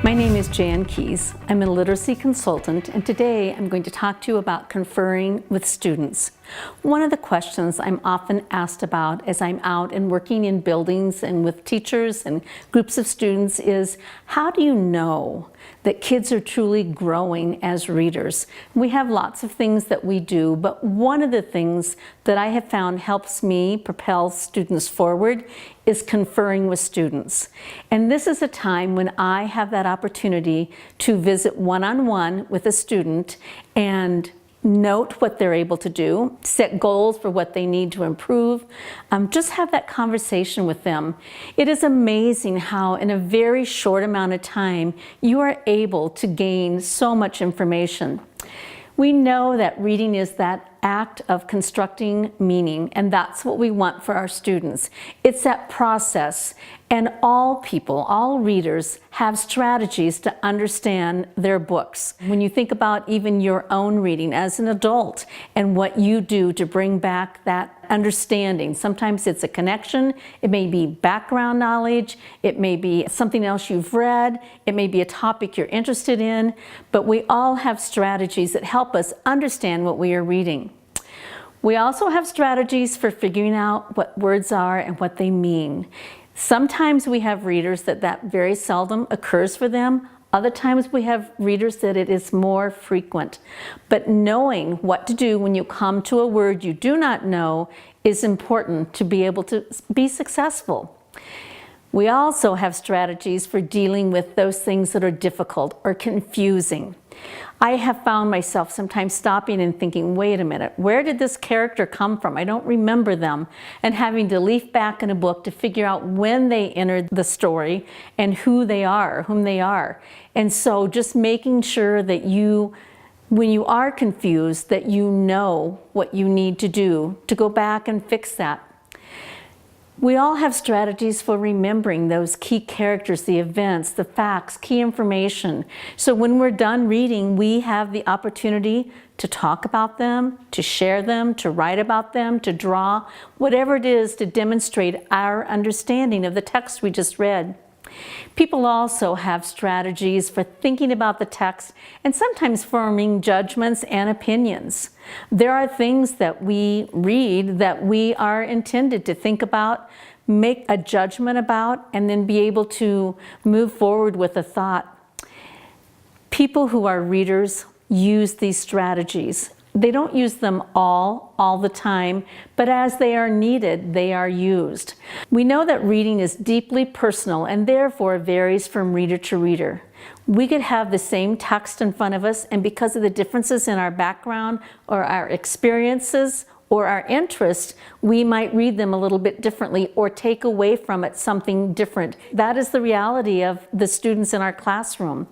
My name is Jan Keys. I'm a literacy consultant, and today I'm going to talk to you about conferring with students. One of the questions I'm often asked about as I'm out and working in buildings and with teachers and groups of students is, how do you know that kids are truly growing as readers? We have lots of things that we do, but one of the things that I have found helps me propel students forward is conferring with students. And this is a time when I have that opportunity to visit one-on-one with a student and note what they're able to do, set goals for what they need to improve, just have that conversation with them. It is amazing how in a very short amount of time you are able to gain so much information. We know that reading is that act of constructing meaning, and that's what we want for our students. It's that process, and all people, all readers, have strategies to understand their books. When you think about even your own reading as an adult and what you do to bring back that understanding, sometimes it's a connection, it may be background knowledge, it may be something else you've read, it may be a topic you're interested in, but we all have strategies that help us understand what we are reading. We also have strategies for figuring out what words are and what they mean. Sometimes we have readers that very seldom occurs for them. Other times we have readers that it is more frequent. But knowing what to do when you come to a word you do not know is important to be able to be successful. We also have strategies for dealing with those things that are difficult or confusing. I have found myself sometimes stopping and thinking, wait a minute, where did this character come from? I don't remember them, and having to leaf back in a book to figure out when they entered the story and who they are, whom they are. And so just making sure that when you are confused, that you know what you need to do to go back and fix that. We all have strategies for remembering those key characters, the events, the facts, key information. So when we're done reading, we have the opportunity to talk about them, to share them, to write about them, to draw, whatever it is to demonstrate our understanding of the text we just read. People also have strategies for thinking about the text and sometimes forming judgments and opinions. There are things that we read that we are intended to think about, make a judgment about, and then be able to move forward with a thought. People who are readers use these strategies. They don't use them all the time, but as they are needed, they are used. We know that reading is deeply personal and therefore varies from reader to reader. We could have the same text in front of us, and because of the differences in our background or our experiences or our interests, we might read them a little bit differently or take away from it something different. That is the reality of the students in our classroom.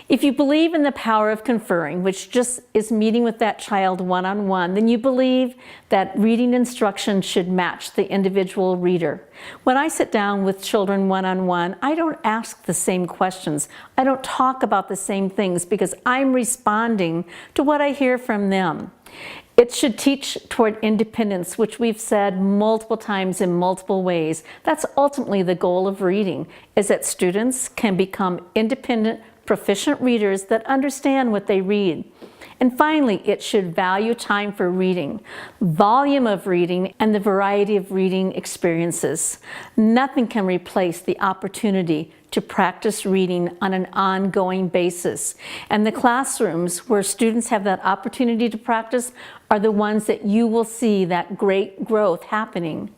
If you believe in the power of conferring, which just is meeting with that child one-on-one, then you believe that reading instruction should match the individual reader. When I sit down with children one-on-one, I don't ask the same questions. I don't talk about the same things because I'm responding to what I hear from them. It should teach toward independence, which we've said multiple times in multiple ways. That's ultimately the goal of reading, is that students can become independent, proficient readers that understand what they read. And finally, it should value time for reading, volume of reading, and the variety of reading experiences. Nothing can replace the opportunity to practice reading on an ongoing basis. And the classrooms where students have that opportunity to practice are the ones that you will see that great growth happening.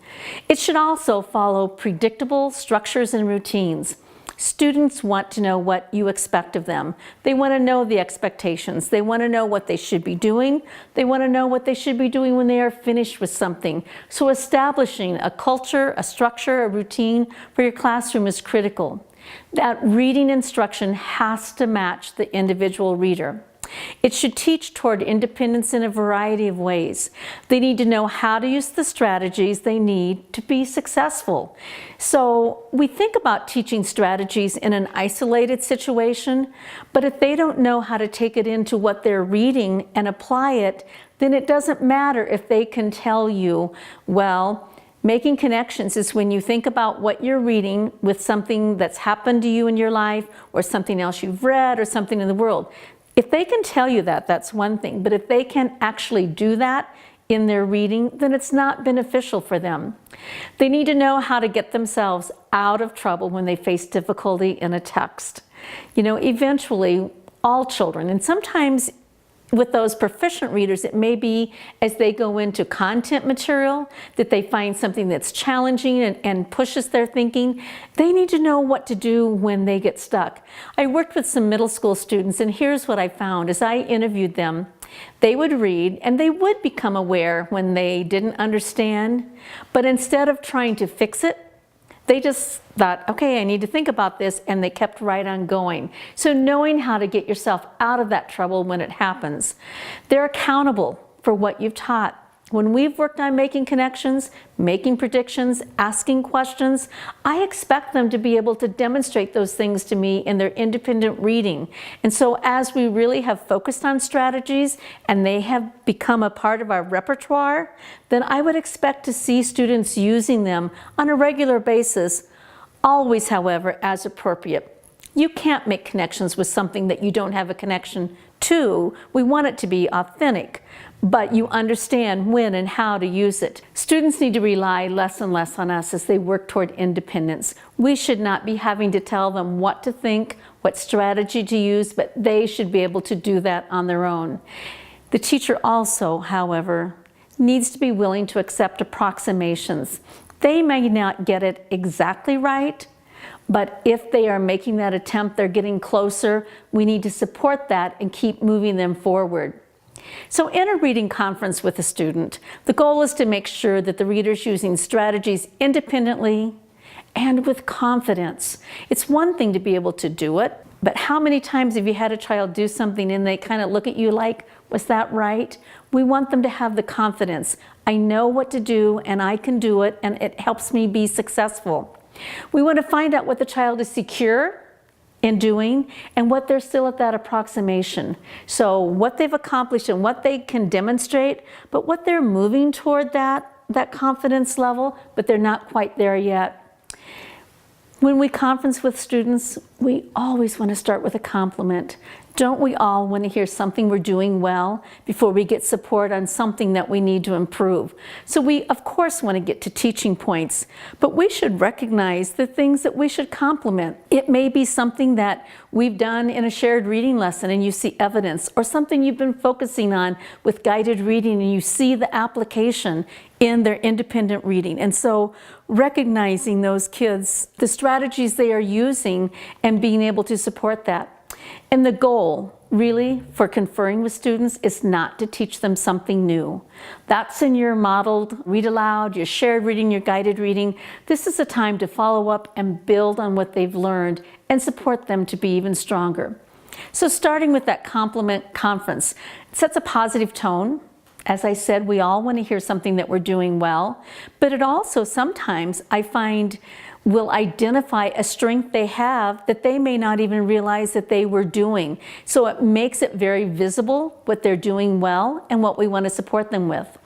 It should also follow predictable structures and routines. Students want to know what you expect of them. They want to know the expectations. They want to know what they should be doing. They want to know what they should be doing when they are finished with something. So establishing a culture, a structure, a routine for your classroom is critical. That reading instruction has to match the individual reader. It should teach toward independence in a variety of ways. They need to know how to use the strategies they need to be successful. So we think about teaching strategies in an isolated situation, but if they don't know how to take it into what they're reading and apply it, then it doesn't matter if they can tell you, well, Making connections is when you think about what you're reading with something that's happened to you in your life or something else you've read or something in the world. If they can tell you that, that's one thing. But if they can actually do that in their reading, then it's not beneficial for them. They need to know how to get themselves out of trouble when they face difficulty in a text. You know, eventually, all children, and sometimes with those proficient readers, it may be as they go into content material that they find something that's challenging and pushes their thinking. They need to know what to do when they get stuck. I worked with some middle school students, and here's what I found. As I interviewed them, they would read and they would become aware when they didn't understand, but instead of trying to fix it, they just thought, okay, I need to think about this, and they kept right on going. So knowing how to get yourself out of that trouble when it happens. They're accountable for what you've taught. When we've worked on making connections, making predictions, asking questions, I expect them to be able to demonstrate those things to me in their independent reading. And so as we really have focused on strategies and they have become a part of our repertoire, then I would expect to see students using them on a regular basis, always, however, as appropriate. You can't make connections with something that you don't have a connection to. We want it to be authentic, but you understand when and how to use it. Students need to rely less and less on us as they work toward independence. We should not be having to tell them what to think, what strategy to use, but they should be able to do that on their own. The teacher also, however, needs to be willing to accept approximations. They may not get it exactly right, but if they are making that attempt, they're getting closer. We need to support that and keep moving them forward. So in a reading conference with a student, the goal is to make sure that the reader's using strategies independently and with confidence. It's one thing to be able to do it, but how many times have you had a child do something and they kind of look at you like, was that right? We want them to have the confidence. I know what to do and I can do it, and it helps me be successful. We want to find out what the child is secure in doing and what they're still at that approximation. So what they've accomplished and what they can demonstrate, but what they're moving toward that confidence level, but they're not quite there yet. When we conference with students, we always want to start with a compliment. Don't we all want to hear something we're doing well before we get support on something that we need to improve? So we, of course, want to get to teaching points, but we should recognize the things that we should compliment. It may be something that we've done in a shared reading lesson and you see evidence, or something you've been focusing on with guided reading and you see the application in their independent reading. And so recognizing those kids, the strategies they are using, and being able to support that. And the goal, really, for conferring with students is not to teach them something new. That's in your modeled read aloud, your shared reading, your guided reading. This is a time to follow up and build on what they've learned and support them to be even stronger. So starting with that compliment conference, it sets a positive tone. As I said, we all want to hear something that we're doing well, but it also sometimes, I find, will identify a strength they have that they may not even realize that they were doing. So it makes it very visible what they're doing well and what we want to support them with.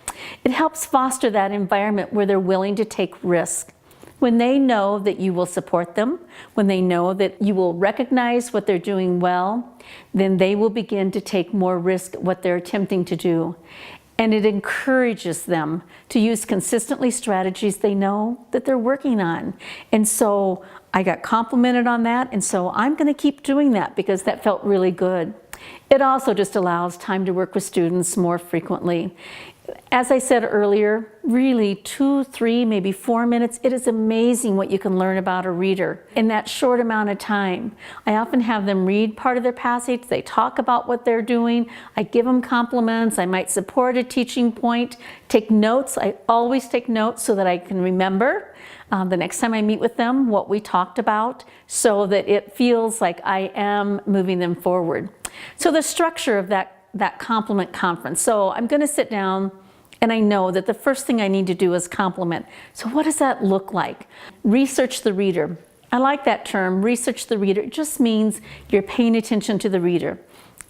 It helps foster that environment where they're willing to take risk. When they know that you will support them, when they know that you will recognize what they're doing well, then they will begin to take more risk at what they're attempting to do. And it encourages them to use consistently strategies they know that they're working on. And so I got complimented on that, and so I'm going to keep doing that because that felt really good. It also just allows time to work with students more frequently. As I said earlier, really 2, 3, maybe 4 minutes, it is amazing what you can learn about a reader in that short amount of time. I often have them read part of their passage, they talk about what they're doing, I give them compliments, I might support a teaching point, take notes. I always take notes so that I can remember the next time I meet with them what we talked about, so that it feels like I am moving them forward. So the structure of that compliment conference. So I'm going to sit down and I know that the first thing I need to do is compliment. So what does that look like? Research the reader. I like that term, research the reader. It just means you're paying attention to the reader.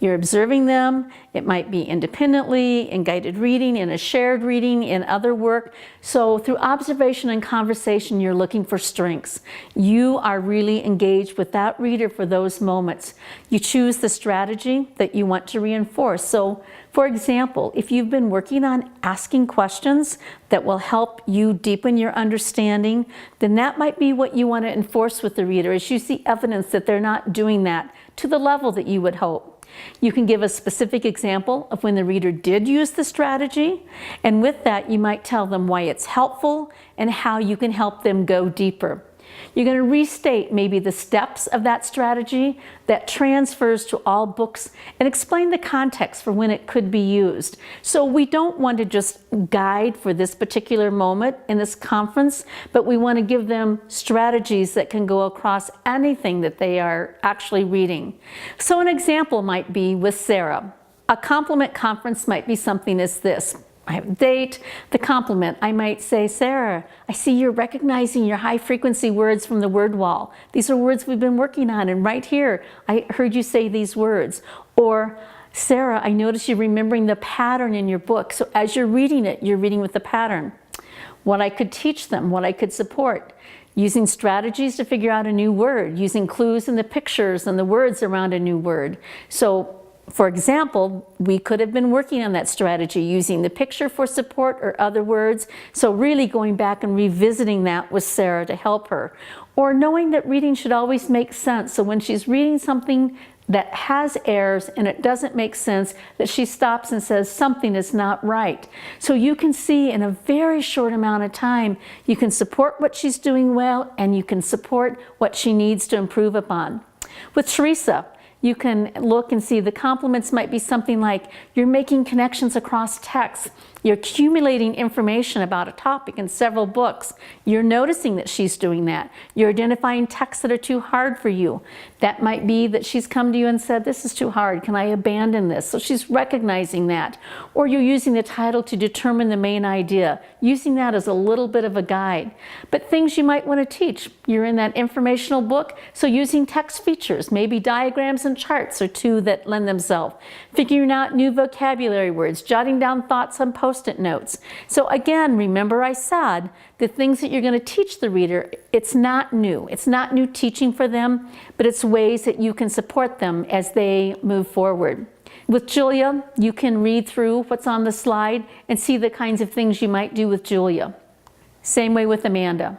You're observing them. It might be independently, in guided reading, in a shared reading, in other work. So through observation and conversation, you're looking for strengths. You are really engaged with that reader for those moments. You choose the strategy that you want to reinforce. So for example, if you've been working on asking questions that will help you deepen your understanding, then that might be what you want to enforce with the reader as you see evidence that they're not doing that to the level that you would hope. You can give a specific example of when the reader did use the strategy, and with that you might tell them why it's helpful and how you can help them go deeper. You're going to restate maybe the steps of that strategy that transfers to all books and explain the context for when it could be used. So we don't want to just guide for this particular moment in this conference, but we want to give them strategies that can go across anything that they are actually reading. So an example might be with Sarah. A compliment conference might be something as this. I have a date, the compliment. I might say, Sarah, I see you're recognizing your high frequency words from the word wall. These are words we've been working on, and right here, I heard you say these words. Or, Sarah, I notice you're remembering the pattern in your book. So as you're reading it, you're reading with the pattern. What I could teach them, what I could support. Using strategies to figure out a new word, using clues in the pictures and the words around a new word. So, for example, we could have been working on that strategy using the picture for support or other words. So really going back and revisiting that with Sarah to help her. Or knowing that reading should always make sense. So when she's reading something that has errors and it doesn't make sense, that she stops and says something is not right. So you can see in a very short amount of time, you can support what she's doing well and you can support what she needs to improve upon. With Teresa, you can look and see the compliments might be something like you're making connections across text. You're accumulating information about a topic in several books. You're noticing that she's doing that. You're identifying texts that are too hard for you. That might be that she's come to you and said, this is too hard. Can I abandon this? So she's recognizing that. Or you're using the title to determine the main idea, using that as a little bit of a guide. But things you might want to teach. You're in that informational book, so using text features, maybe diagrams and charts are two that lend themselves. Figuring out new vocabulary words, jotting down thoughts on Post-it notes. So again, remember I said the things that you're going to teach the reader, it's not new. It's not new teaching for them, but it's ways that you can support them as they move forward. With Julia, you can read through what's on the slide and see the kinds of things you might do with Julia. Same way with Amanda.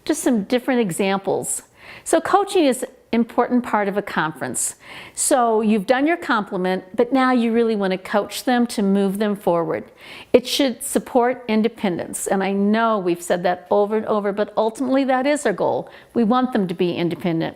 Just some different examples. So coaching is an important part of a conference. So you've done your compliment, but now you really want to coach them to move them forward. It should support independence. And I know we've said that over and over, but ultimately that is our goal. We want them to be independent.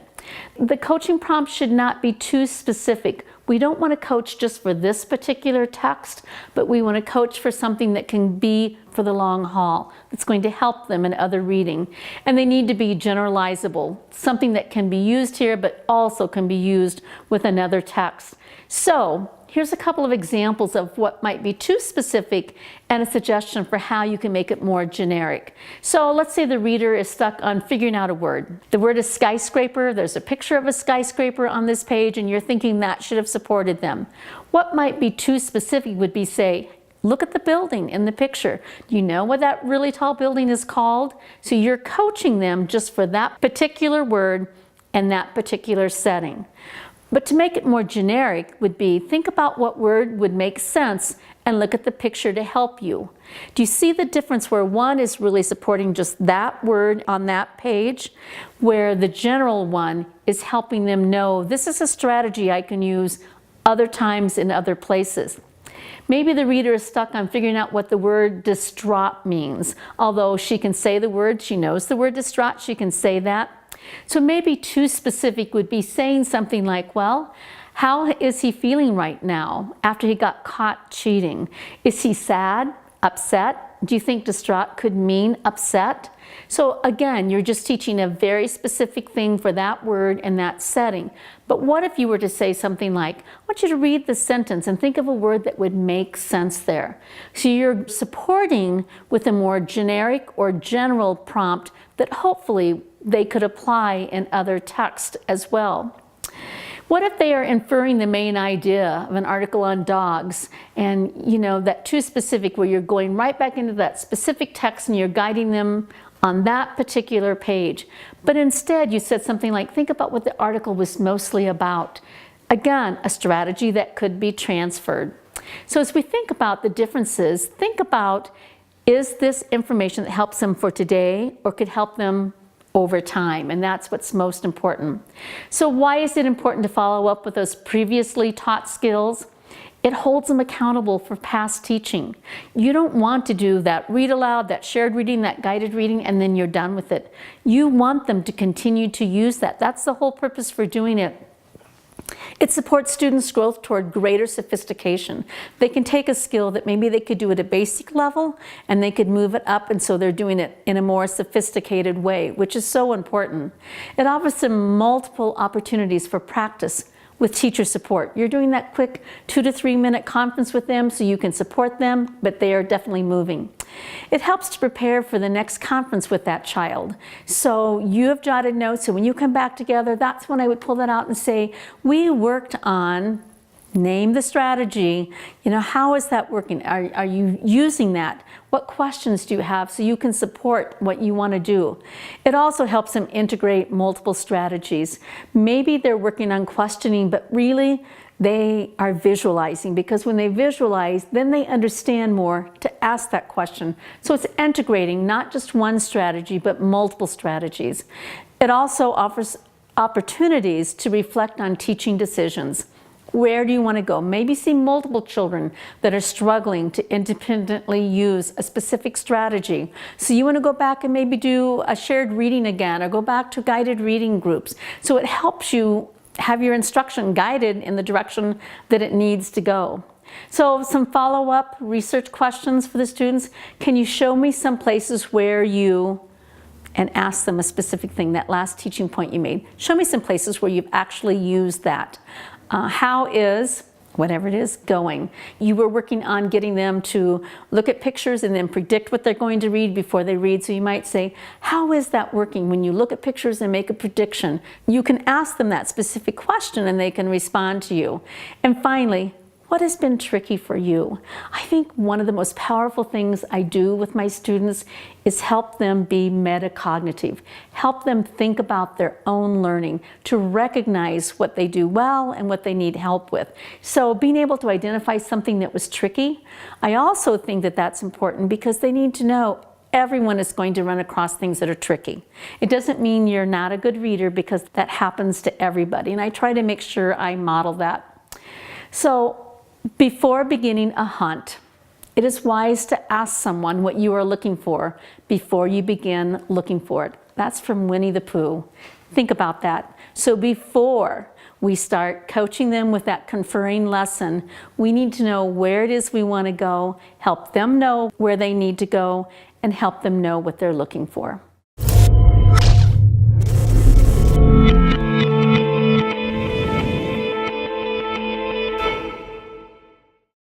The coaching prompt should not be too specific. We don't want to coach just for this particular text, but we want to coach for something that can be for the long haul, that's going to help them in other reading. And they need to be generalizable, something that can be used here, but also can be used with another text. So here's a couple of examples of what might be too specific and a suggestion for how you can make it more generic. So let's say the reader is stuck on figuring out a word. The word is skyscraper. There's a picture of a skyscraper on this page and you're thinking that should have supported them. What might be too specific would be, say, look at the building in the picture. Do you know what that really tall building is called? So you're coaching them just for that particular word and that particular setting. But to make it more generic would be, think about what word would make sense and look at the picture to help you. Do you see the difference where one is really supporting just that word on that page, where the general one is helping them know this is a strategy I can use other times in other places. Maybe the reader is stuck on figuring out what the word distraught means. Although she can say the word, she knows the word distraught, she can say that. So maybe too specific would be saying something like, well, how is he feeling right now after he got caught cheating? Is he sad, upset? Do you think distraught could mean upset? So again, you're just teaching a very specific thing for that word and that setting. But what if you were to say something like, I want you to read the sentence and think of a word that would make sense there. So you're supporting with a more generic or general prompt that hopefully they could apply in other texts as well. What if they are inferring the main idea of an article on dogs and that too specific where you're going right back into that specific text and you're guiding them on that particular page. But instead you said something like, think about what the article was mostly about. Again, a strategy that could be transferred. So as we think about the differences, think about, is this information that helps them for today or could help them over time? And that's what's most important. So why is it important to follow up with those previously taught skills? It holds them accountable for past teaching. You don't want to do that read aloud, that shared reading, that guided reading, and then you're done with it. You want them to continue to use that. That's the whole purpose for doing it. It supports students' growth toward greater sophistication. They can take a skill that maybe they could do at a basic level and they could move it up, and so they're doing it in a more sophisticated way, which is so important. It offers them multiple opportunities for practice with teacher support. You're doing that quick 2 to 3 minute conference with them so you can support them, but they are definitely moving. It helps to prepare for the next conference with that child. So you have jotted notes, so when you come back together, that's when I would pull that out and say, we worked on, name the strategy, how is that working? Are you using that? What questions do you have so you can support what you want to do? It also helps them integrate multiple strategies. Maybe they're working on questioning, but really they are visualizing, because when they visualize, then they understand more to ask that question. So it's integrating not just one strategy, but multiple strategies. It also offers opportunities to reflect on teaching decisions. Where do you want to go? Maybe see multiple children that are struggling to independently use a specific strategy. So you want to go back and maybe do a shared reading again, or go back to guided reading groups. So it helps you have your instruction guided in the direction that it needs to go. So some follow-up research questions for the students. Can you show me some places where you, and ask them a specific thing, that last teaching point you made. Show me some places where you've actually used that. How is, whatever it is, going? You were working on getting them to look at pictures and then predict what they're going to read before they read. So you might say, how is that working when you look at pictures and make a prediction? You can ask them that specific question and they can respond to you. And finally, what has been tricky for you? I think one of the most powerful things I do with my students is help them be metacognitive, help them think about their own learning, to recognize what they do well and what they need help with. So being able to identify something that was tricky, I also think that that's important, because they need to know everyone is going to run across things that are tricky. It doesn't mean you're not a good reader, because that happens to everybody, and I try to make sure I model that. So before beginning a hunt, it is wise to ask someone what you are looking for before you begin looking for it. That's from Winnie the Pooh. Think about that. So before we start coaching them with that conferring lesson, we need to know where it is we want to go, help them know where they need to go, and help them know what they're looking for.